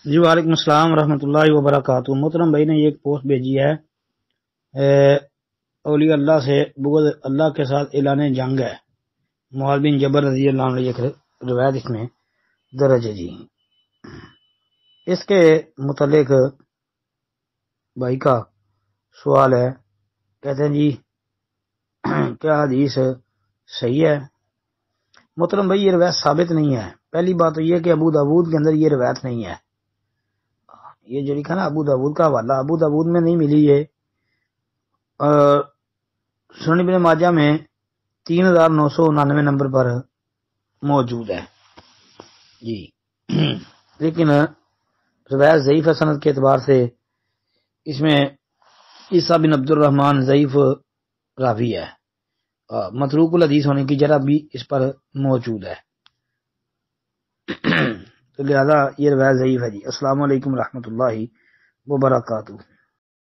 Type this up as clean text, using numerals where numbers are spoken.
جی وعلیکم السلام ورحمۃ اللہ وبرکاتہ۔ محترم بھائی نے ایک پوسٹ بھیجی ہے، اولیاء اللہ سے بغض اللہ کے ساتھ اعلان جنگ ہے۔ معاذ بن جبل رضی اللہ عنہ ایک روایت اس میں درج ہے۔ جی اس کے متعلق بھائی کا سوال ہے، کہتے ہیں جی کیا حدیث صحیح ہے؟ محترم بھائی یہ روایت ثابت نہیں ہے۔ پہلی بات تو یہ کہ ابو داود کے اندر یہ روایت نہیں ہے۔ یہ جو لکھا نا ابو داود کا حوالہ، ابو داود میں نہیں ملی یہ، سنن ابن ماجہ میں 3999 نمبر پر موجود ہے جی لیکن روایت ضعیف ہے سند کے اعتبار سے۔ اس میں عیسیٰ بن عبد الرحمن ضعیف راوی ہے، متروک الحدیث ہونے کی جرح بھی اس پر موجود ہے، تو لہذا یہ روایت ضعیف ہے۔ جی السلام علیکم ورحمۃ اللہ وبرکاتہ۔